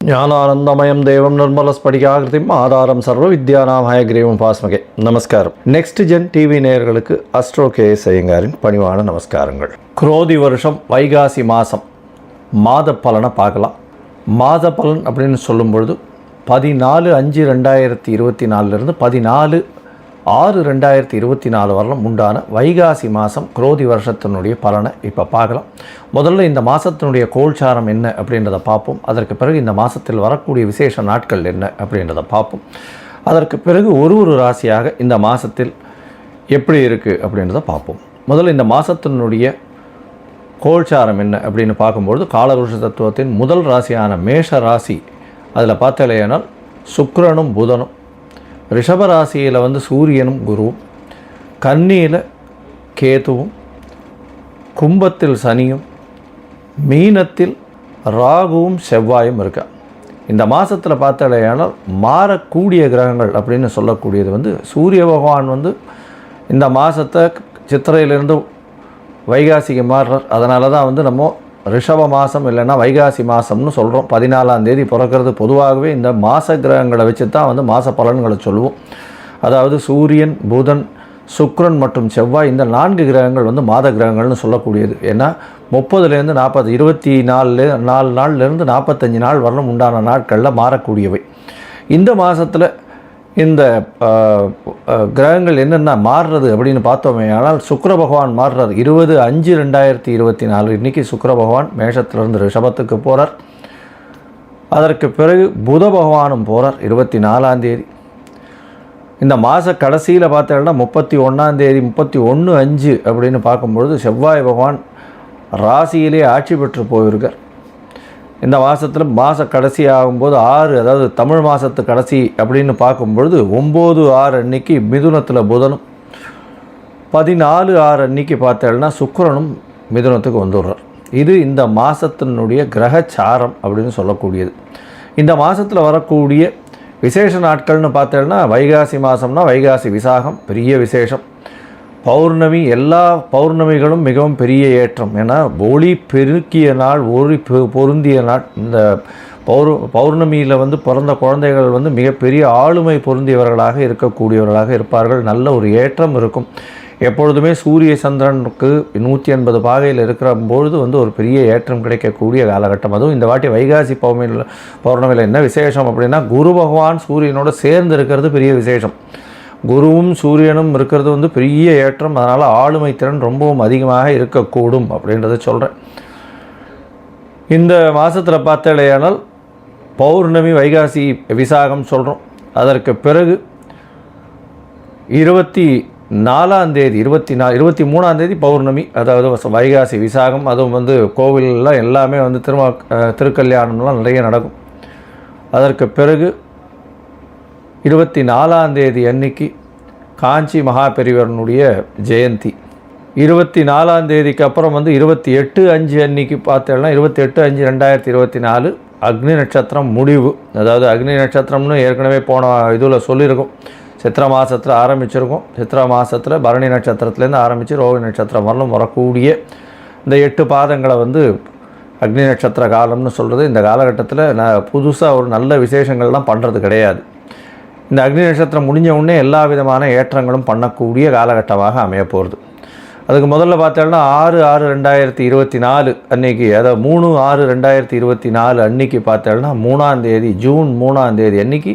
ஞானானந்தமயம் தேவம் நிர்மலஸ்படிகாகிருதிம் ஆதாரம் சர்வ வித்யானாம் ஹயக்ரீவம் பாஸ்மகே. நமஸ்காரம். நெக்ஸ்ட் ஜென் டிவி நேயர்களுக்கு அஸ்ட்ரோ கேஎஸ் ஐயங்காரின் பணிவான நமஸ்காரங்கள். குரோதி வருஷம் வைகாசி மாதம் மாத பலனை பார்க்கலாம். மாத பலன் அப்படின்னு சொல்லும் பொழுது 14/5/2024 14/6/2024 வரலும் உண்டான வைகாசி மாதம் குரோதி வருஷத்தினுடைய பலனை இப்போ பார்க்கலாம். முதல்ல இந்த மாதத்தினுடைய கோல்சாரம் என்ன அப்படின்றத பார்ப்போம். அதற்கு பிறகு இந்த மாதத்தில் வரக்கூடிய விசேஷ நாட்கள் என்ன அப்படின்றத பார்ப்போம். அதற்கு பிறகு ஒரு ராசியாக இந்த மாதத்தில் எப்படி இருக்குது அப்படின்றத பார்ப்போம். முதல்ல இந்த மாதத்தினுடைய கோல்சாரம் என்ன அப்படின்னு பார்க்கும்பொழுது காலபுருஷ தத்துவத்தின் முதல் ராசியான மேஷ ராசி, அதில் பார்த்தாலேனால் சுக்கிரனும் புதனும், ரிஷபராசியில் சூரியனும் குருவும், கன்னியில் கேதுவும், கும்பத்தில் சனியும், மீனத்தில் ராகுவும் செவ்வாயும் இருக்கா. இந்த மாதத்தில் பார்த்தாலேயானால் மாறக்கூடிய கிரகங்கள் அப்படின்னு சொல்லக்கூடியது சூரிய பகவான் இந்த மாதத்தை சித்திரையிலிருந்து வைகாசிக்கு மாறுறார். அதனால தான் நம்ம ரிஷப மாதம் இல்லைன்னா வைகாசி மாதம்னு சொல்கிறோம். 14ஆம் தேதி பிறக்கிறது. பொதுவாகவே இந்த மாத கிரகங்களை வச்சு தான் மாத பலன்களை சொல்லுவோம். அதாவது சூரியன், புதன், சுக்கிரன் மற்றும் செவ்வாய், இந்த 4 கிரகங்கள் மாத கிரகங்கள்னு சொல்லக்கூடியது. ஏன்னா 30லேருந்து 40 24 நாள்லேருந்து 45 நாள் வரலும் உண்டான நாட்களில் மாறக்கூடியவை. இந்த மாதத்தில் இந்த கிரகங்கள் என்னென்ன மாறுறது அப்படின்னு பார்த்தோமே. ஆனால் சுக்கிர பகவான் மாறுறார் 20/5/2024. இன்றைக்கி சுக்கிர பகவான் மேஷத்திலிருந்து ரிஷபத்துக்கு போகிறார். அதற்கு பிறகு புத பகவானும் போகிறார் 24ஆம் தேதி. இந்த மாத கடைசியில் பார்த்தோம்னா 31ஆம் தேதி 31/5 அப்படின்னு பார்க்கும்பொழுது செவ்வாய் பகவான் ராசியிலே ஆட்சி பெற்று போயிருக்கார். இந்த மாதத்தில் மாத கடைசி ஆகும்போது 6, அதாவது தமிழ் மாதத்து கடைசி அப்படின்னு பார்க்கும்பொழுது 9/6 அன்னைக்கு மிதுனத்தில் புதனும், 14/6 அன்னைக்கு பார்த்தேன்னா சுக்கிரனும் மிதுனத்துக்கு வந்துடுறார். இது இந்த மாதத்தினுடைய கிரகச்சாரம் அப்படின்னு சொல்லக்கூடியது. இந்த மாதத்தில் வரக்கூடிய விசேஷ நாட்கள்னு பார்த்தேன்னா வைகாசி மாதம்னா வைகாசி விசாகம் பெரிய விசேஷம். பௌர்ணமி, எல்லா பௌர்ணமிகளும் மிகவும் பெரிய ஏற்றம். ஏன்னா ஒளி பெருக்கிய நாள், ஒளி பொருந்திய நாள். இந்த பௌர்ணமியில் பிறந்த குழந்தைகள் மிகப்பெரிய ஆளுமை பொருந்தியவர்களாக இருக்கக்கூடியவர்களாக இருப்பார்கள். நல்ல ஒரு ஏற்றம் இருக்கும். எப்பொழுதுமே சூரிய சந்திரனுக்கு 180 பாகையில் இருக்கிற பொழுது ஒரு பெரிய ஏற்றம் கிடைக்கக்கூடிய காலகட்டம். அதுவும் இந்த வாட்டி வைகாசி பௌர்ணமியில் என்ன விசேஷம் அப்படின்னா குரு பகவான் சூரியனோடு சேர்ந்து இருக்கிறது பெரிய விசேஷம். குருவும் சூரியனும் இருக்கிறது பெரிய ஏற்றம். அதனால் ஆளுமை திறன் ரொம்பவும் அதிகமாக இருக்கக்கூடும் அப்படின்றத சொல்கிறேன். இந்த மாதத்தில் பார்த்தாலேயானால் பௌர்ணமி வைகாசி விசாகம் சொல்கிறோம். அதற்கு பிறகு 24ஆம் தேதி 23ஆம் தேதி பௌர்ணமி, அதாவது வைகாசி விசாகம். அதுவும் கோவிலெலாம் எல்லாமே திருக்கல்யாணம்லாம் நிறைய நடக்கும். அதற்கு பிறகு 24ஆம் தேதி அன்னைக்கு காஞ்சி மகாபெரிவரனுடைய ஜெயந்தி. 24ஆம் தேதிக்கு அப்புறம் 28/5 அன்னைக்கு பார்த்தோம்னா 28/5/2024 அக்னி நட்சத்திரம் முடிவு. அதாவது அக்னி நட்சத்திரம்னு ஏற்கனவே போன இதில் சொல்லியிருக்கோம். சித்திரை மாதத்தில் ஆரம்பிச்சிருக்கோம். சித்திரை மாதத்தில் பரணி நட்சத்திரத்துலேருந்து ஆரம்பித்து ரோஹி நட்சத்திரம் வரலும் வரக்கூடிய இந்த 8 பாதங்களை அக்னி நட்சத்திர காலம்னு சொல்கிறது. இந்த காலகட்டத்தில் நான் புதுசாக ஒரு நல்ல விசேஷங்கள்லாம் பண்ணுறது கிடையாது. இந்த அக்னி நட்சத்திரம் முடிஞ்ச உடனே எல்லா விதமான ஏற்றங்களும் பண்ணக்கூடிய காலகட்டமாக அமைய போகிறது. அதுக்கு முதல்ல பார்த்தோம்னா 6/6/2024 அன்னைக்கு, அதாவது 3/6/2024 அன்னைக்கு பார்த்தோம்னா ஜூன் 3ஆம் தேதி அன்னைக்கு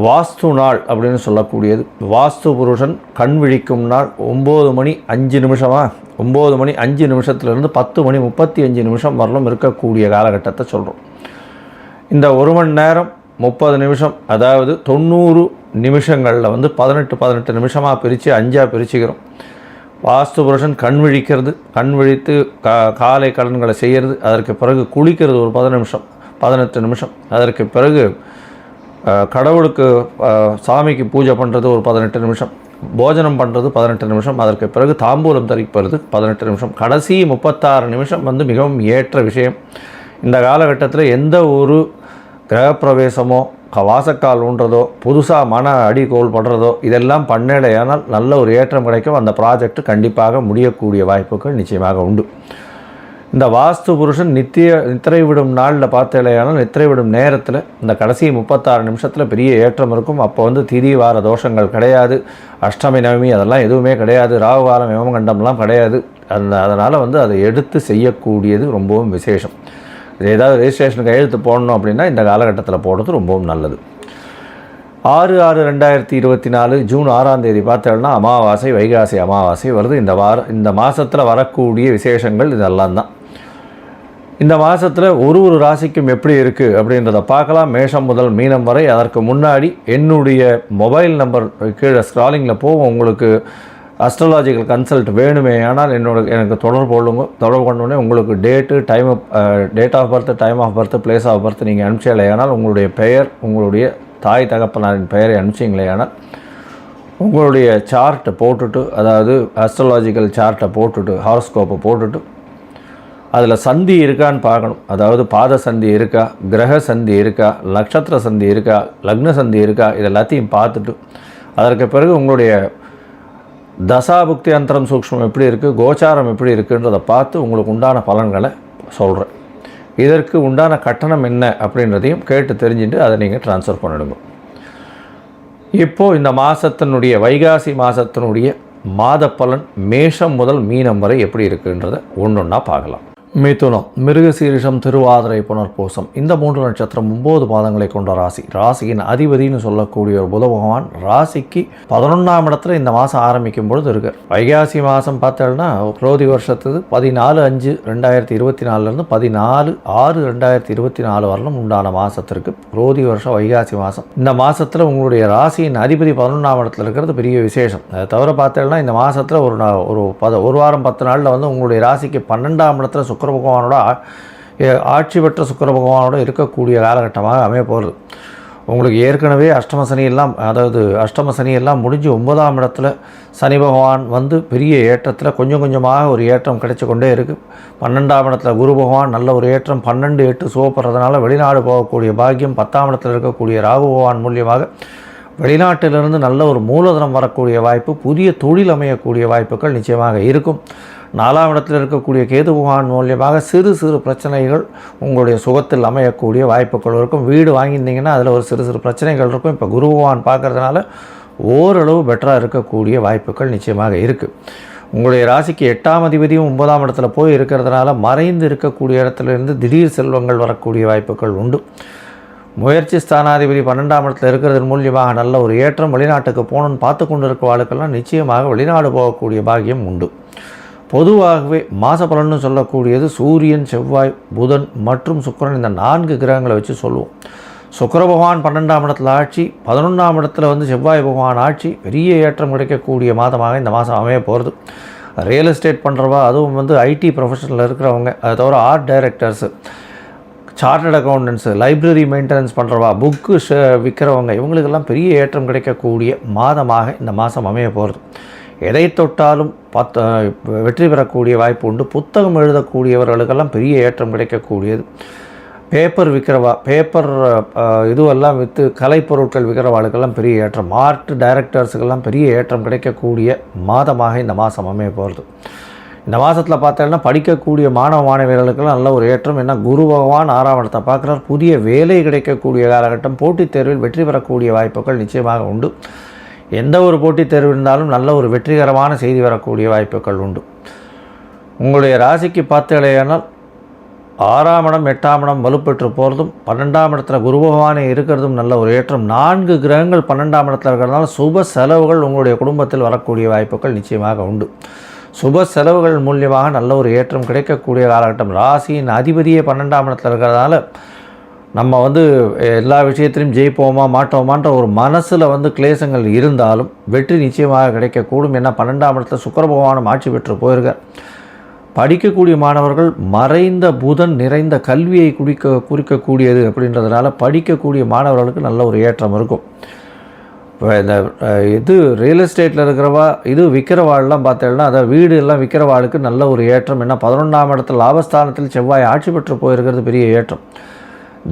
வாஸ்து நாள் அப்படின்னு சொல்லக்கூடியது. வாஸ்து புருஷன் கண் விழிக்கும் நாள். 9 மணி 5 நிமிஷமா 9 மணி 5 நிமிஷத்துலேருந்து 10 மணி 35 நிமிஷம் வரலும் இருக்கக்கூடிய காலகட்டத்தை சொல்கிறோம். இந்த 1 மணி நேரம் 30 நிமிஷம், அதாவது 90 நிமிஷங்களில் 18 நிமிஷமாக பிரித்து 5ஆக பிரிச்சுக்கிறோம். வாஸ்து புருஷன் கண் விழிக்கிறது, கண் விழித்து காலை கடன்களை செய்கிறது. அதற்கு பிறகு குளிக்கிறது ஒரு 18 நிமிஷம். அதற்கு பிறகு கடவுளுக்கு சாமிக்கு பூஜை பண்ணுறது ஒரு 18 நிமிஷம். போஜனம் பண்ணுறது 18 நிமிஷம். அதற்கு பிறகு தாம்பூலம் தரிப்பது 18 நிமிஷம். கடைசி 36 நிமிஷம் மிகவும் ஏற்ற விஷயம். இந்த காலகட்டத்தில் எந்த ஒரு கிரகப்பிரவேசமோ வாசக்கால் ஊன்றதோ புதுசாக மன அடிக்கோல் படுறதோ இதெல்லாம் பண்ணலையானால் நல்ல ஒரு ஏற்றம் கிடைக்கும். அந்த ப்ராஜெக்ட் கண்டிப்பாக முடியக்கூடிய வாய்ப்புகள் நிச்சயமாக உண்டு. இந்த வாஸ்து புருஷன் நித்திரை விடும் நாளில் பார்த்தேலையானால் நித்திரை விடும் நேரத்தில் இந்த கடைசி 36 நிமிஷத்தில் பெரிய ஏற்றம் இருக்கும். அப்போ வந்து திதி வார தோஷங்கள் கிடையாது, அஷ்டமி நவமி அதெல்லாம் எதுவுமே கிடையாது, ராகுகாலம் யமகண்டம்லாம் கிடையாது. அதனால் வந்து அதை எடுத்து செய்யக்கூடியது ரொம்பவும் விசேஷம். இது ஏதாவது ரெஜிஸ்ட்ரேஷனுக்கு எழுத்து போடணும் அப்படின்னா இந்த காலகட்டத்தில் போடுறது ரொம்பவும் நல்லது. 6/6/2024 ஜூன் 6ஆம் தேதி பார்த்தோம்னா அமாவாசை, வைகாசி அமாவாசை வருது. இந்த மாதத்தில் வரக்கூடிய விசேஷங்கள் இதெல்லாம் தான். இந்த மாதத்தில் ஒரு ராசிக்கும் எப்படி இருக்குது அப்படின்றத பார்க்கலாம். மேஷம் முதல் மீனம் வரை. அதற்கு முன்னாடி என்னுடைய மொபைல் நம்பர் கீழே ஸ்க்ராலிங்கில் போகும். உங்களுக்கு அஸ்ட்ராலாஜிக்கல் கன்சல்ட் வேணுமே ஆனால் எனக்கு தொடர்பு கொண்டோடனே உங்களுக்கு date of birth, time of birth, place of birth நீங்கள் அனுப்பிச்சலையானால் உங்களுடைய பெயர், உங்களுடைய தாய் தகப்பனாரின் பெயரை அனுப்பிச்சிங்களேயானால் உங்களுடைய சார்ட்டை போட்டுட்டு, அதாவது அஸ்ட்ராலாஜிக்கல் சார்ட்டை போட்டுட்டு, ஹாரோஸ்கோப்பை போட்டுட்டு அதில் சந்தி இருக்கான்னு பார்க்கணும். அதாவது பாத சந்தி இருக்கா, கிரக சந்தி இருக்கா, நட்சத்திர சந்தி இருக்கா, லக்ன சந்தி இருக்கா, இது எல்லாத்தையும் பார்த்துட்டு அதற்கு பிறகு உங்களுடைய தசாபுக்தி அந்தரம் சூக்ஷ்மம் எப்படி இருக்குது, கோச்சாரம் எப்படி இருக்குன்றதை பார்த்து உங்களுக்கு உண்டான பலன்களை சொல்கிறேன். இதற்கு உண்டான கட்டணம் என்ன அப்படின்றதையும் கேட்டு தெரிஞ்சுட்டு அதை நீங்கள் ட்ரான்ஸ்ஃபர் பண்ணிடுங்க. இப்போது இந்த மாதத்தினுடைய வைகாசி மாதத்தினுடைய மாத பலன் மேஷம் முதல் மீனம் வரை எப்படி இருக்குன்றதை ஒன்றொன்னா பார்க்கலாம். மிதுனம், மிருகசீரிஷம், திருவாதிரை, புனர்பூசம் இந்த 3 நட்சத்திரம் 9 பாதங்களை கொண்ட ராசி. ராசியின் அதிபதினு சொல்லக்கூடிய ஒரு புத பகவான் ராசிக்கு 11ஆம் இடத்துல இந்த மாதம் ஆரம்பிக்கும் பொழுது இருக்கார். வைகாசி மாதம் பார்த்தோம்னா குரோதி வருஷத்துக்கு 14/5/2024 14/6/2024 வரலும் உண்டான மாதத்திற்கு குரோதி வருஷம் வைகாசி மாதம். இந்த மாதத்தில் உங்களுடைய ராசியின் அதிபதி 11ஆம் இடத்துல இருக்கிறது பெரிய விசேஷம். அதை தவிர பார்த்தோம்னா இந்த மாதத்தில் ஒரு வாரம் 10 நாளில் வந்து உங்களுடைய ராசிக்கு 12ஆம் இடத்துல சுக்கிர பகவானோட ஆட்சி பெற்ற சுக்கிர பகவானோட இருக்கக்கூடிய காலகட்டமாக அமைய போகிறது. உங்களுக்கு ஏற்கனவே அஷ்டம சனி எல்லாம் முடிஞ்சு 9ஆம் இடத்துல சனி பகவான் வந்து பெரிய ஏற்றத்தில் கொஞ்சம் கொஞ்சமாக ஒரு ஏற்றம் கிடைச்சி கொண்டே இருக்குது. 12ஆம் இடத்துல குரு பகவான் நல்ல ஒரு ஏற்றம், 12/8 சோப்படுறதுனால வெளிநாடு போகக்கூடிய பாக்கியம், 10ஆம் இடத்துல இருக்கக்கூடிய ராகு பகவான் மூலியமாக வெளிநாட்டிலிருந்து நல்ல ஒரு மூலதனம் வரக்கூடிய வாய்ப்பு, புதிய தொழில் அமையக்கூடிய வாய்ப்புகள் நிச்சயமாக இருக்கும். 4ஆம் இடத்தில் இருக்கக்கூடிய கேது பகவான் மூலியமாக சிறு பிரச்சனைகள் உங்களுடைய சுகத்தில் அமையக்கூடிய வாய்ப்புகள் இருக்கும். வீடு வாங்கியிருந்தீங்கன்னா அதில் ஒரு சிறு பிரச்சனைகள் இருக்கும். இப்போ குரு பகவான் பார்க்குறதுனால ஓரளவு பெட்டராக இருக்கக்கூடிய வாய்ப்புகள் நிச்சயமாக இருக்குது. உங்களுடைய ராசிக்கு 8ஆம் அதிபதியும் 9ஆம் இடத்துல போய் இருக்கிறதுனால மறைந்து இருக்கக்கூடிய இடத்துலேருந்து திடீர் செல்வங்கள் வரக்கூடிய வாய்ப்புகள் உண்டு. முயற்சி ஸ்தானாதிபதி 12ஆம் இடத்துல இருக்கிறது மூலியமாக நல்ல ஒரு ஏற்றம். வெளிநாட்டுக்கு போகணுன்னு பார்த்து கொண்டு இருக்க வாழ்க்கெல்லாம் நிச்சயமாக வெளிநாடு போகக்கூடிய பாக்கியம் உண்டு. பொதுவாகவே மாத பலன்னு சொல்லக்கூடியது சூரியன், செவ்வாய், புதன் மற்றும் சுக்கிரன் இந்த 4 கிரகங்களை வச்சு சொல்லுவோம். சுக்கிர பகவான் 12ஆம் இடத்துல ஆட்சி, 11ஆம் இடத்துல வந்து செவ்வாய் பகவான் ஆட்சி, பெரிய ஏற்றம் கிடைக்கக்கூடிய மாதமாக இந்த மாதம் அமைய போகிறது. ரியல் எஸ்டேட் பண்ணுறவா, அதுவும் வந்து ஐடி ப்ரொஃபஷனில் இருக்கிறவங்க, அதை தவிர art directors, chartered accountants, library maintenance பண்ணுறவா, புக்கு விற்கிறவங்க, இவங்களுக்கெல்லாம் பெரிய ஏற்றம் கிடைக்கக்கூடிய மாதமாக இந்த மாதம் அமைய போகிறது. எதை தொட்டாலும் வெற்றி பெறக்கூடிய வாய்ப்பு உண்டு. புத்தகம் எழுதக்கூடியவர்களுக்கெல்லாம் பெரிய ஏற்றம் கிடைக்கக்கூடியது. பேப்பர் விற்கிறவா, இதுவெல்லாம் விற்று கலைப்பொருட்கள் விற்கிறவாளுக்கெல்லாம் பெரிய ஏற்றம். ஆர்ட் டைரக்டர்ஸுக்கெல்லாம் பெரிய ஏற்றம் கிடைக்கக்கூடிய மாதமாக இந்த மாதம் அமைய போகிறது. இந்த மாதத்தில் பார்த்தோம்னா படிக்கக்கூடிய மாணவியர்களுக்கெல்லாம் நல்ல ஒரு ஏற்றம். ஏன்னா குரு பகவான் 6ஆம் இடத்தை பார்க்குறார். புதிய வேலை கிடைக்கக்கூடிய காலகட்டம். போட்டித் தேர்வில் வெற்றி பெறக்கூடிய வாய்ப்புகள் நிச்சயமாக உண்டு. எந்த ஒரு போட்டித் தேர்வு இருந்தாலும் நல்ல ஒரு வெற்றிகரமான செய்தி வரக்கூடிய வாய்ப்புகள் உண்டு. உங்களுடைய ராசிக்கு பார்த்தேனால் 6ஆம் இடம் 8ஆம் இடம் வலுப்பெற்று போகிறதும் 12ஆம் இடத்துல குரு பகவானே இருக்கிறதும் நல்ல ஒரு ஏற்றம். 4 கிரகங்கள் 12ஆம் இடத்துல இருக்கிறதுனால சுப செலவுகள் உங்களுடைய குடும்பத்தில் வரக்கூடிய வாய்ப்புகள் நிச்சயமாக உண்டு. சுப செலவுகள் மூலியமாக நல்ல ஒரு ஏற்றம் கிடைக்கக்கூடிய காலகட்டம். ராசியின் அதிபதியே 12ஆம் இடத்துல இருக்கிறதுனால நம்ம வந்து எல்லா விஷயத்திலையும் ஜெயிப்போமா மாட்டோமான்ற ஒரு மனசில் வந்து கிளேசங்கள் இருந்தாலும் வெற்றி நிச்சயமாக கிடைக்கக்கூடும். ஏன்னா 12ஆம் இடத்துல சுக்கிர பகவானும் ஆட்சி பெற்று போயிருக்கார். படிக்கக்கூடிய மாணவர்கள் மறைந்த புதன் நிறைந்த கல்வியை குறிக்கக்கூடியது அப்படின்றதுனால படிக்கக்கூடிய மாணவர்களுக்கு நல்ல ஒரு ஏற்றம் இருக்கும். இப்போ இந்த ரியல் எஸ்டேட்டில் இருக்கிறவா, விற்கிறவாள்லாம் பார்த்தேன்னா அதை வீடு எல்லாம் விற்கிறவாளுக்கு நல்ல ஒரு ஏற்றம். ஏன்னா 11ஆம் இடத்துல லாபஸ்தானத்தில் செவ்வாய் ஆட்சி பெற்று போயிருக்கிறது பெரிய ஏற்றம்.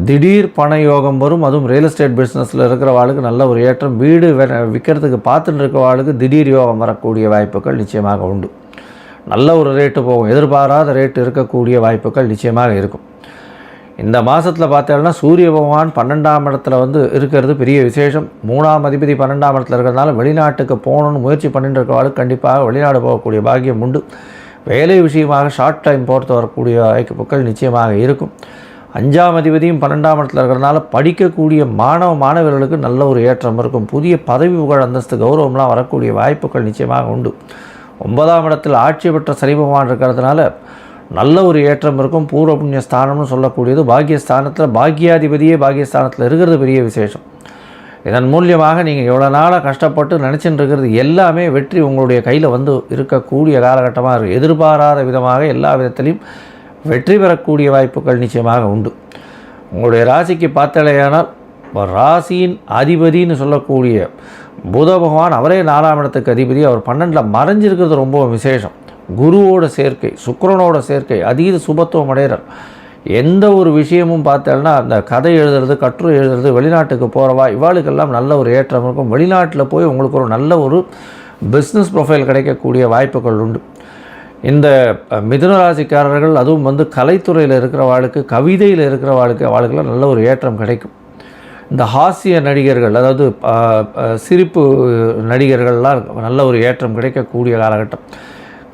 திடீர் பண யோகம் வரும். அதுவும் ரியல் எஸ்டேட் பிஸ்னஸில் இருக்கிறவாளுக்கு நல்ல ஒரு ஏற்றம். வீடு விற்கிறதுக்கு பார்த்துட்டு இருக்கிறவாளுக்கு திடீர் யோகம் வரக்கூடிய வாய்ப்புகள் நிச்சயமாக உண்டு. நல்ல ஒரு ரேட்டு போகும். எதிர்பாராத ரேட்டு இருக்கக்கூடிய வாய்ப்புகள் நிச்சயமாக இருக்கும். இந்த மாதத்தில் பார்த்தோம்னா சூரிய பகவான் 12ஆம் இடத்துல இருக்கிறது பெரிய விசேஷம். 3ஆம் அதிபதி 12ஆம் இடத்துல இருக்கிறதுனால வெளிநாட்டுக்கு போகணுன்னு முயற்சி பண்ணிட்டு இருக்கிறவங்களுக்கு கண்டிப்பாக வெளிநாடு போகக்கூடிய பாக்கியம் உண்டு. வேலை விஷயமாக ஷார்ட் டைம் போகிறது வரக்கூடிய வாய்ப்புகள் நிச்சயமாக இருக்கும். 5ஆம் அதிபதியும் 12ஆம் இடத்துல இருக்கிறதுனால படிக்கக்கூடிய மாணவர்களுக்கு நல்ல ஒரு ஏற்றம் இருக்கும். புதிய பதவி புகழ் அந்தஸ்து கௌரவம்லாம் வரக்கூடிய வாய்ப்புகள் நிச்சயமாக உண்டு. 9ஆம் இடத்தில் ஆட்சி பெற்ற சனி பகவான் இருக்கிறதுனால நல்ல ஒரு ஏற்றம் இருக்கும். பூர்வ புண்ணிய ஸ்தானம்னு சொல்லக்கூடியது பாக்கியஸ்தானத்தில் பாக்கியாதிபதியே பாக்கியஸ்தானத்தில் இருக்கிறது பெரிய விசேஷம். இதன் மூலியமாக நீங்கள் எவ்வளோ நாளாக கஷ்டப்பட்டு நினச்சிட்டு இருக்கிறது எல்லாமே வெற்றி உங்களுடைய கையில் இருக்கக்கூடிய காலகட்டமாக இருக்குது. எதிர்பாராத விதமாக எல்லா விதத்திலையும் வெற்றி பெறக்கூடிய வாய்ப்புகள் நிச்சயமாக உண்டு. உங்களுடைய ராசிக்கு பார்த்தலையானால் ராசியின் அதிபதினு சொல்லக்கூடிய புத பகவான் அவரே 4ஆம் இடத்துக்கு அதிபதி. அவர் 12ல் மறைஞ்சிருக்கிறது ரொம்ப விசேஷம். குருவோட சேர்க்கை, சுக்கிரனோட சேர்க்கை, அதீத சுபத்துவம் அடைகிறார். எந்த ஒரு விஷயமும் பார்த்தேன்னா அந்த கதை எழுதுறது, கட்டுரை எழுதுறது, வெளிநாட்டுக்கு போகிறவா இவாளுக்கெல்லாம் நல்ல ஒரு ஏற்றம் இருக்கும். வெளிநாட்டில் போய் உங்களுக்கு ஒரு நல்ல ஒரு பிஸ்னஸ் ப்ரொஃபைல் கிடைக்கக்கூடிய வாய்ப்புகள் உண்டு. இந்த மிதுன ராசிக்காரர்கள் அதுவும் கலைத்துறையில் இருக்கிறவாளுக்கு, கவிதையில் இருக்கிறவாளுக்கெல்லாம் நல்ல ஒரு ஏற்றம் கிடைக்கும். இந்த ஹாஸ்ய நடிகர்கள், அதாவது சிரிப்பு நடிகர்கள்லாம் நல்ல ஒரு ஏற்றம் கிடைக்கக்கூடிய காலகட்டம்.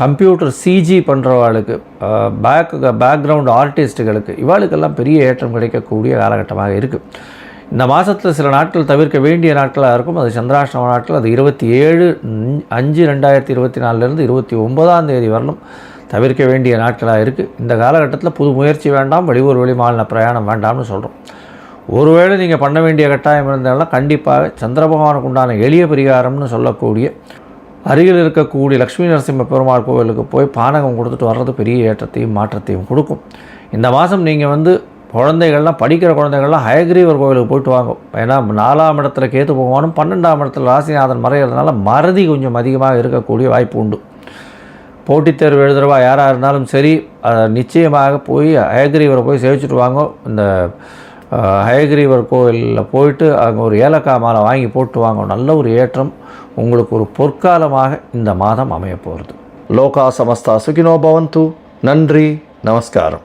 கம்ப்யூட்டர் சிஜி பண்ணுறவாளுக்கு, பேக்ரவுண்ட் ஆர்டிஸ்ட்டுகளுக்கு இவாளுக்கெல்லாம் பெரிய ஏற்றம் கிடைக்கக்கூடிய காலகட்டமாக இருக்குது. இந்த மாதத்தில் சில நாட்கள் தவிர்க்க வேண்டிய நாட்களாக இருக்கும். அது சந்திராஷ்டம நாட்கள். அது 27/5/2024 29ஆம் தேதி வரலும் தவிர்க்க வேண்டிய நாட்களாக இருக்குது. இந்த காலகட்டத்தில் புது முயற்சி வேண்டாம், வெளியூர் வெளிமாநில பிரயாணம் வேண்டாம்னு சொல்கிறோம். ஒருவேளை நீங்கள் பண்ண வேண்டிய கட்டாயம் இருந்தாலும் கண்டிப்பாக சந்திர பகவானுக்கு உண்டான எளிய பரிகாரம்னு சொல்லக்கூடிய அருகில் இருக்கக்கூடிய லக்ஷ்மி நரசிம்ம பெருமாள் கோவிலுக்கு போய் பானகம் கொடுத்துட்டு வர்றது பெரிய ஏற்றத்தையும் மாற்றத்தையும் கொடுக்கும். இந்த மாதம் நீங்கள் குழந்தைகள்லாம், படிக்கிற குழந்தைகள்லாம் ஹயக்ரீவர் கோவிலுக்கு போயிட்டு வாங்க. ஏன்னா 4ஆம் இடத்துல கேத்து பகவானும் 12ஆம் இடத்துல ராசிநாதன் மறைகிறதுனால மறதி கொஞ்சம் அதிகமாக இருக்கக்கூடிய வாய்ப்பு உண்டு. போட்டித் தேர்வு எழுதுறவா யாராக இருந்தாலும் சரி, நிச்சயமாக போய் ஹயக்ரீவரை போய் சேவிச்சுட்டு வாங்க. இந்த ஹயக்ரீவர் கோவிலில் போயிட்டு அங்கே ஒரு ஏலக்காய் மாலை வாங்கி போட்டு வாங்க. நல்ல ஒரு ஏற்றம் உங்களுக்கு ஒரு பொற்காலமாக இந்த மாதம் அமைய போகிறது. லோகா சமஸ்தா சுகினோ பவந்து. நன்றி, நமஸ்காரம்.